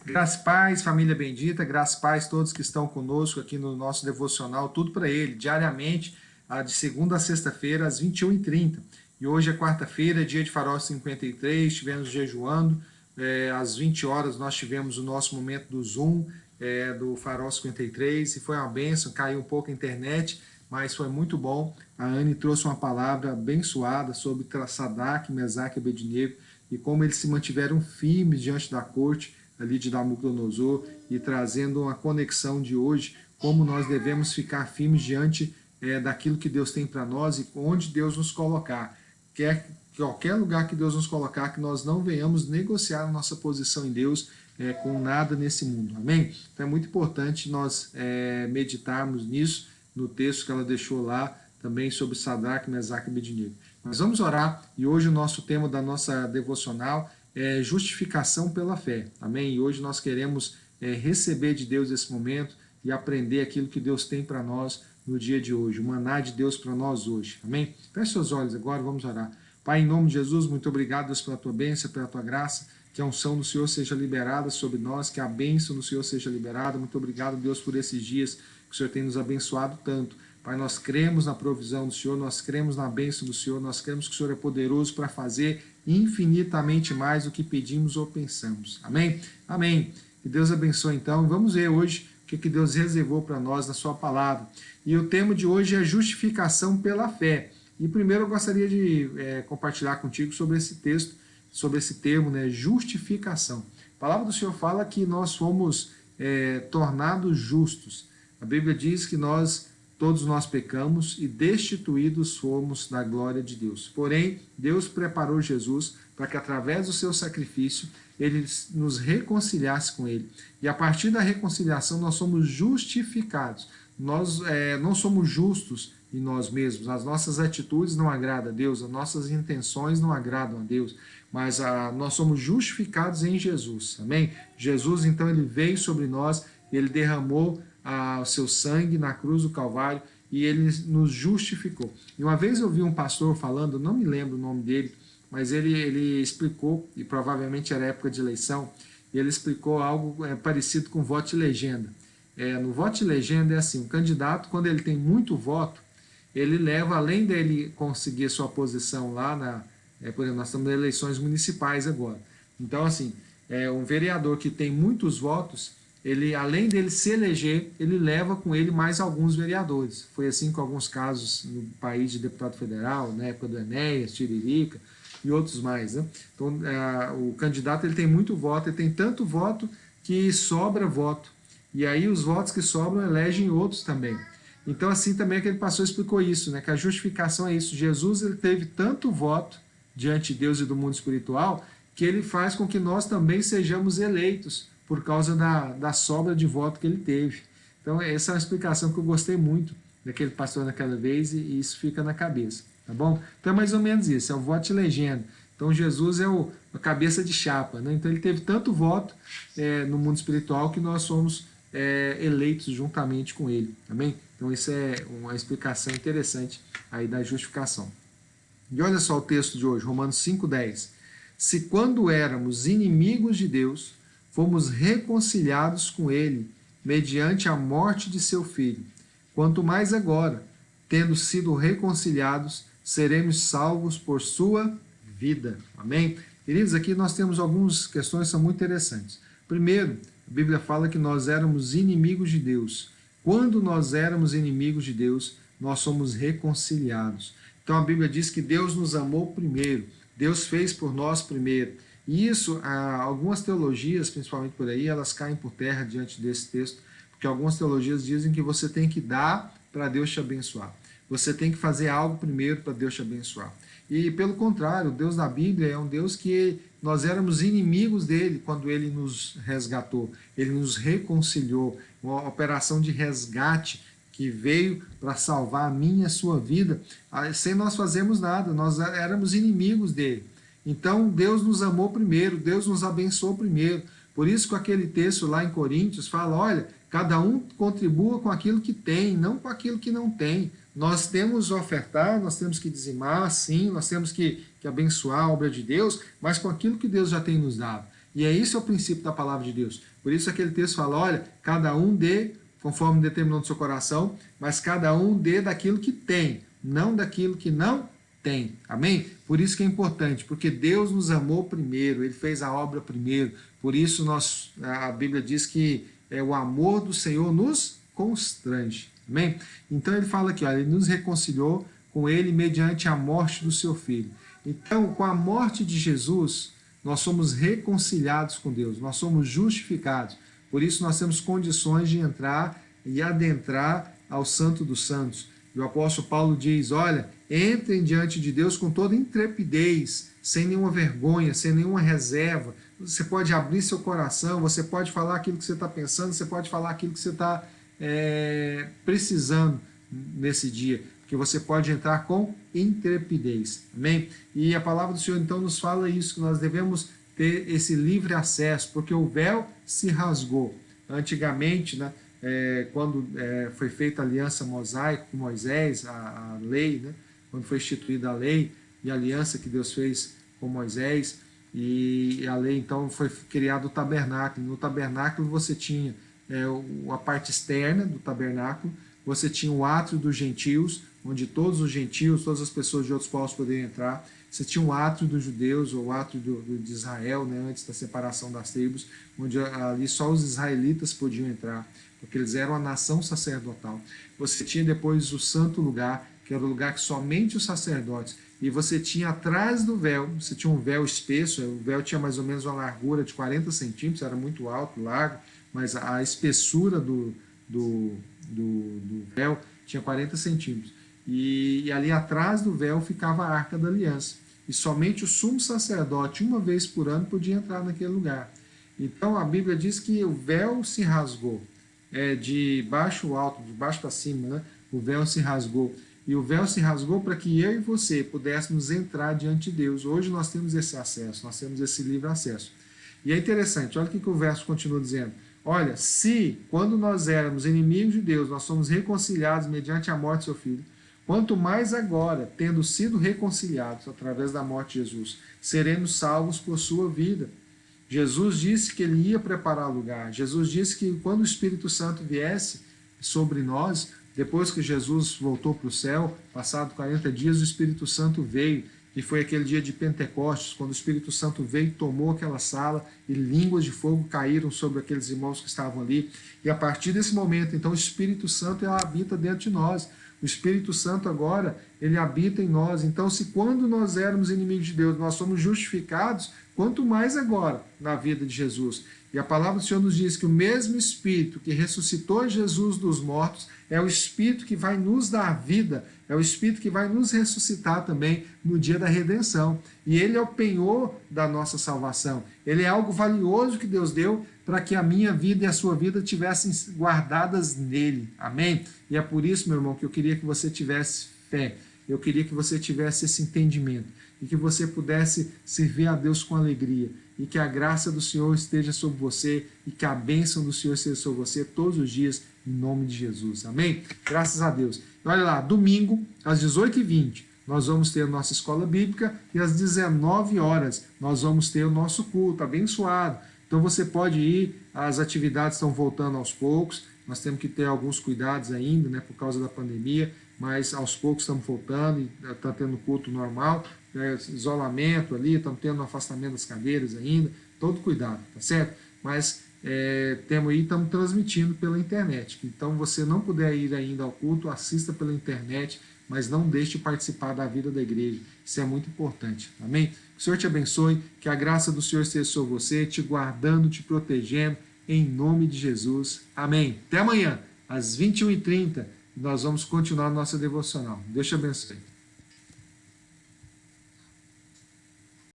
Graças e paz, família bendita, graças e paz todos que estão conosco aqui no nosso devocional, tudo para ele, diariamente, de segunda a sexta-feira, às 21h30. E hoje é quarta-feira, dia de Farol 53, estivemos jejuando, às 20 horas nós tivemos o nosso momento do Zoom, do Farol 53, e foi uma bênção, caiu um pouco a internet, mas foi muito bom. A Anne trouxe uma palavra abençoada sobre Sadraque, Mesaque e Abednego, e como eles se mantiveram firmes diante da corte, ali de Nabucodonosor, e trazendo uma conexão de hoje, como nós devemos ficar firmes diante daquilo que Deus tem para nós e onde Deus nos colocar. Qualquer lugar que Deus nos colocar, que nós não venhamos negociar a nossa posição em Deus com nada nesse mundo, amém? Então é muito importante nós meditarmos nisso, no texto que ela deixou lá, também sobre Sadraque, Mesaque e Abednego. Mas vamos orar, e hoje o nosso tema da nossa devocional é justificação pela fé, amém? E hoje nós queremos receber de Deus esse momento e aprender aquilo que Deus tem para nós no dia de hoje, o maná de Deus para nós hoje, amém? Feche seus olhos agora, vamos orar. Pai, em nome de Jesus, muito obrigado, Deus, pela tua bênção, pela tua graça, que a unção do Senhor seja liberada sobre nós, que a bênção do Senhor seja liberada. Muito obrigado, Deus, por esses dias que o Senhor tem nos abençoado tanto. Pai, nós cremos na provisão do Senhor, nós cremos na bênção do Senhor, nós cremos que o Senhor é poderoso para fazer infinitamente mais do que pedimos ou pensamos. Amém? Amém. Que Deus abençoe então. Vamos ver hoje o que Deus reservou para nós na sua palavra. E o tema de hoje é justificação pela fé. E primeiro eu gostaria de compartilhar contigo sobre esse texto, sobre esse termo, né, justificação. A palavra do Senhor fala que nós fomos tornados justos. A Bíblia diz que todos nós pecamos e destituídos fomos da glória de Deus. Porém, Deus preparou Jesus para que através do seu sacrifício ele nos reconciliasse com ele. E a partir da reconciliação nós somos justificados. Nós não somos justos em nós mesmos, as nossas atitudes não agradam a Deus, as nossas intenções não agradam a Deus, mas nós somos justificados em Jesus, amém? Jesus, então, ele veio sobre nós, ele derramou o seu sangue na cruz do Calvário e ele nos justificou. E uma vez eu vi um pastor falando, não me lembro o nome dele, mas ele explicou, e provavelmente era época de eleição, e ele explicou algo parecido com voto de legenda. No voto de legenda é assim, o candidato, quando ele tem muito voto, ele leva, além dele conseguir sua posição lá, por exemplo, nós estamos em eleições municipais agora. Então, assim, um vereador que tem muitos votos, ele, além dele se eleger, ele leva com ele mais alguns vereadores. Foi assim com alguns casos no país de deputado federal, na época do Enéas, Tiririca e outros mais, né? Então, o candidato ele tem muito voto, ele tem tanto voto que sobra voto. E aí os votos que sobram elegem outros também. Então, assim também aquele pastor explicou isso, né? Que a justificação é isso. Jesus ele teve tanto voto diante de Deus e do mundo espiritual que ele faz com que nós também sejamos eleitos por causa da sobra de voto que ele teve. Então, essa é uma explicação que eu gostei muito daquele pastor naquela vez e isso fica na cabeça, tá bom? Então, é mais ou menos isso, é o voto de legenda. Então, Jesus é a cabeça de chapa, né? Então, ele teve tanto voto no mundo espiritual que nós somos eleitos juntamente com ele, amém? Então, isso é uma explicação interessante aí da justificação. E olha só o texto de hoje, Romanos 5,10. Se quando éramos inimigos de Deus, fomos reconciliados com ele, mediante a morte de seu Filho. Quanto mais agora, tendo sido reconciliados, seremos salvos por sua vida. Amém? Queridos, aqui nós temos algumas questões que são muito interessantes. Primeiro, a Bíblia fala que nós éramos inimigos de Deus. Quando nós éramos inimigos de Deus, nós somos reconciliados. Então a Bíblia diz que Deus nos amou primeiro, Deus fez por nós primeiro. E isso, algumas teologias, principalmente por aí, elas caem por terra diante desse texto, porque algumas teologias dizem que você tem que dar para Deus te abençoar. Você tem que fazer algo primeiro para Deus te abençoar. E pelo contrário, o Deus da Bíblia é um Deus que nós éramos inimigos dele quando ele nos resgatou, ele nos reconciliou, uma operação de resgate que veio para salvar a minha e a sua vida, sem nós fazermos nada, nós éramos inimigos dele. Então Deus nos amou primeiro, Deus nos abençoou primeiro. Por isso que aquele texto lá em Coríntios fala, olha, cada um contribua com aquilo que tem, não com aquilo que não tem. Nós temos que ofertar, nós temos que dizimar, sim, nós temos que abençoar a obra de Deus, mas com aquilo que Deus já tem nos dado. E é isso o princípio da palavra de Deus. Por isso aquele texto fala, olha, cada um dê conforme determinou no seu coração, mas cada um dê daquilo que tem, não daquilo que não tem. Amém? Por isso que é importante, porque Deus nos amou primeiro, Ele fez a obra primeiro. Por isso a Bíblia diz que o amor do Senhor nos constrange. Amém? Então ele fala aqui, olha, Ele nos reconciliou com Ele mediante a morte do seu Filho. Então, com a morte de Jesus, nós somos reconciliados com Deus, nós somos justificados. Por isso nós temos condições de entrar e adentrar ao Santo dos Santos. E o apóstolo Paulo diz, olha, entrem diante de Deus com toda intrepidez, sem nenhuma vergonha, sem nenhuma reserva. Você pode abrir seu coração, você pode falar aquilo que você está pensando, você pode falar aquilo que você está precisando nesse dia, porque você pode entrar com intrepidez. Amém? E a palavra do Senhor então nos fala isso, que nós devemos ter esse livre acesso, porque o véu se rasgou. Antigamente, né, quando foi feita a aliança mosaica com Moisés, a lei, né, quando foi instituída a lei e a aliança que Deus fez com Moisés, e a lei então foi criado o tabernáculo. No tabernáculo você tinha a parte externa do tabernáculo, você tinha o átrio dos gentios, onde todos os gentios, todas as pessoas de outros povos poderiam entrar. Você tinha o átrio dos judeus, ou o átrio de Israel, né, antes da separação das tribos, onde ali só os israelitas podiam entrar, porque eles eram a nação sacerdotal. Você tinha depois o santo lugar, que era o lugar que somente os sacerdotes, e você tinha atrás do véu, você tinha um véu espesso, o véu tinha mais ou menos uma largura de 40 centímetros, era muito alto, largo, mas a espessura do véu tinha 40 centímetros. E ali atrás do véu ficava a Arca da Aliança. E somente o sumo sacerdote, uma vez por ano, podia entrar naquele lugar. Então a Bíblia diz que o véu se rasgou, de baixo alto, de baixo para cima, né? O véu se rasgou. E o véu se rasgou para que eu e você pudéssemos entrar diante de Deus. Hoje nós temos esse acesso, nós temos esse livre acesso. E é interessante, olha o que o verso continua dizendo. Olha, se quando nós éramos inimigos de Deus, nós somos reconciliados mediante a morte do seu Filho, quanto mais agora, tendo sido reconciliados através da morte de Jesus, seremos salvos por sua vida. Jesus disse que ele ia preparar lugar. Jesus disse que quando o Espírito Santo viesse sobre nós, depois que Jesus voltou para o céu, passado 40 dias, o Espírito Santo veio. E foi aquele dia de Pentecostes, quando o Espírito Santo veio e tomou aquela sala, e línguas de fogo caíram sobre aqueles irmãos que estavam ali. E a partir desse momento, então, o Espírito Santo habita dentro de nós. O Espírito Santo agora, ele habita em nós. Então, se quando nós éramos inimigos de Deus, nós somos justificados, quanto mais agora na vida de Jesus. E a palavra do Senhor nos diz que o mesmo Espírito que ressuscitou Jesus dos mortos é o Espírito que vai nos dar vida, é o Espírito que vai nos ressuscitar também no dia da redenção. E ele é o penhor da nossa salvação. Ele é algo valioso que Deus deu para que a minha vida e a sua vida tivessem guardadas nele. Amém? E é por isso, meu irmão, que eu queria que você tivesse fé. Eu queria que você tivesse esse entendimento e que você pudesse servir a Deus com alegria e que a graça do Senhor esteja sobre você e que a bênção do Senhor esteja sobre você todos os dias, em nome de Jesus. Amém? Graças a Deus. E olha lá, domingo, às 18h20, nós vamos ter a nossa escola bíblica e às 19 horas nós vamos ter o nosso culto abençoado. Então você pode ir, as atividades estão voltando aos poucos, nós temos que ter alguns cuidados ainda, né, por causa da pandemia, mas aos poucos estamos voltando, e está tendo culto normal, isolamento ali, estamos tendo afastamento das cadeiras ainda, todo cuidado, tá certo? Mas estamos transmitindo pela internet, então você não puder ir ainda ao culto, assista pela internet, mas não deixe de participar da vida da igreja, isso é muito importante, amém? Que o Senhor te abençoe, que a graça do Senhor esteja sobre você, te guardando, te protegendo, em nome de Jesus, amém? Até amanhã, às 21h30, nós vamos continuar a nossa devocional. Deus te abençoe.